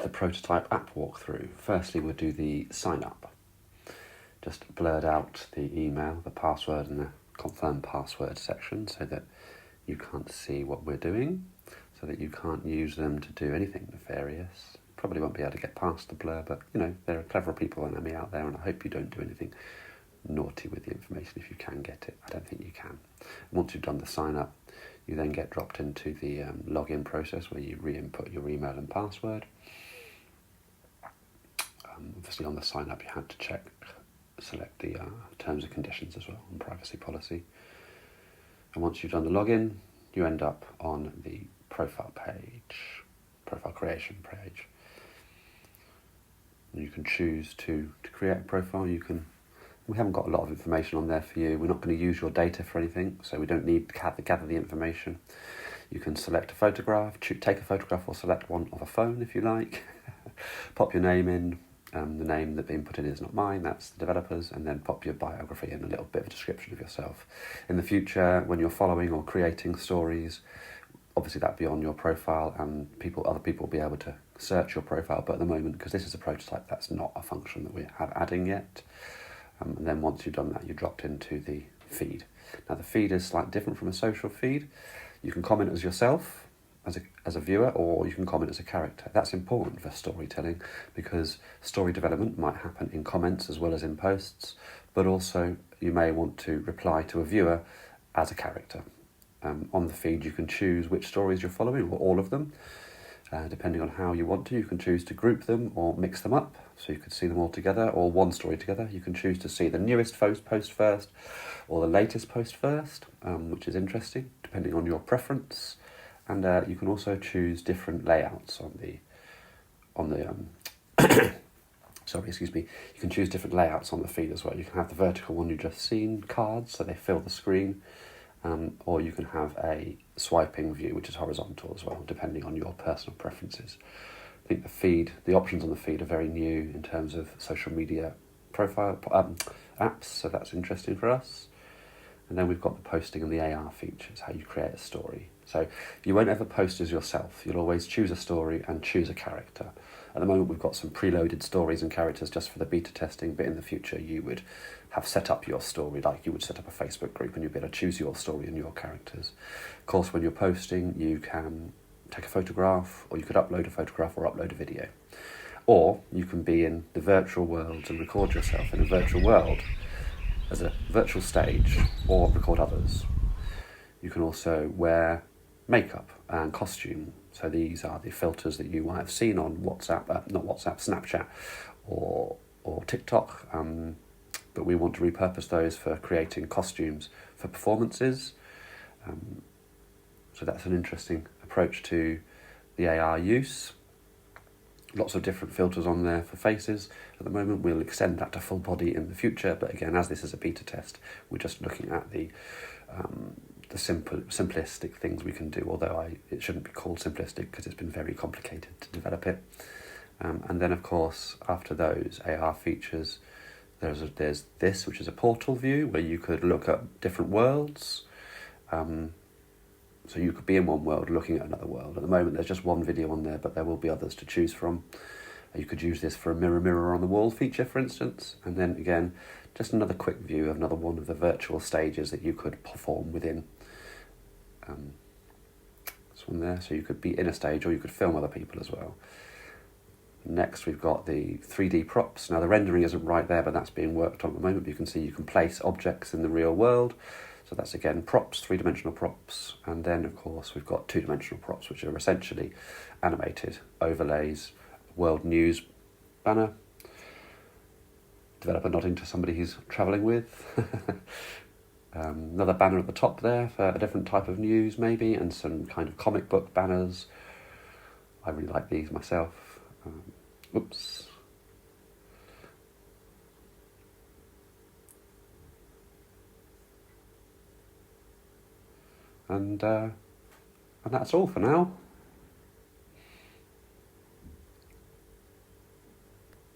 to the prototype app walkthrough. Firstly, we'll do the sign up. Just blurred out the email, the password and the confirm password section so that you can't see what we're doing, so that you can't use them to do anything nefarious. Probably won't be able to get past the blur, but there are clever people like me out there, and I hope you don't do anything naughty with the information if you can get it. I don't think you can. Once you've done the sign up, you then get dropped into the login process where you re-input your email and password. Obviously on the sign up you had to select the terms and conditions as well and privacy policy. And once you've done the login, you end up on the profile creation page. And you can choose to create a profile. We haven't got a lot of information on there for you. We're not going to use your data for anything, so we don't need to gather the information. You can select a photograph, take a photograph or select one of a phone if you like. Pop your name in. The name that's being put in is not mine, that's the developer's, and then pop your biography and a little bit of a description of yourself. In the future, when you're following or creating stories, obviously that'll be on your profile and other people will be able to search your profile, but at the moment, because this is a prototype, that's not a function that we have adding yet. And then once you've done that, you're dropped into the feed. Now the feed is slightly different from a social feed. You can comment as yourself, as a viewer, or you can comment as a character. That's important for storytelling because story development might happen in comments as well as in posts, but also you may want to reply to a viewer as a character. On the feed you can choose which stories you're following, or all of them. Depending on how you want to, you can choose to group them or mix them up, so you could see them all together, or one story together. You can choose to see the newest post first, or the latest post first, which is interesting, depending on your preference. And you can also choose different layouts on the You can choose different layouts on the feed as well. You can have the vertical one you just seen, cards, so they fill the screen. Or you can have a swiping view, which is horizontal as well, depending on your personal preferences. I think the options on the feed are very new in terms of social media profile apps, so that's interesting for us. And then we've got the posting and the AR features, how you create a story. So you won't ever post as yourself. You'll always choose a story and choose a character. At the moment, we've got some preloaded stories and characters just for the beta testing, but in the future, you would have set up your story like you would set up a Facebook group, and you'd be able to choose your story and your characters. Of course, when you're posting, you can take a photograph, or you could upload a photograph or upload a video. Or you can be in the virtual world and record yourself in a virtual world as a virtual stage, or record others. You can also wear makeup and costume. So these are the filters that you might have seen on Snapchat or TikTok. But we want to repurpose those for creating costumes for performances. So that's an interesting approach to the AR use. Lots of different filters on there for faces. At the moment, we'll extend that to full body in the future. But again, as this is a beta test, we're just looking at the simplistic things we can do, although it shouldn't be called simplistic because it's been very complicated to develop it. And then, of course, after those AR features, there's this, which is a portal view, where you could look at different worlds. So you could be in one world looking at another world. At the moment, there's just one video on there, but there will be others to choose from. You could use this for a mirror on the wall feature, for instance. And then, again, just another quick view of another one of the virtual stages that you could perform within. This one there, so you could be in a stage or you could film other people as well. Next, we've got the 3D props. Now, the rendering isn't right there, but that's being worked on at the moment. You can see you can place objects in the real world. So that's, again, props, three-dimensional props. And then, of course, we've got two-dimensional props, which are essentially animated overlays. World news banner. Developer nodding to somebody he's travelling with. Another banner at the top there for a different type of news, maybe, and some kind of comic book banners. I really like these myself. Oops. And that's all for now.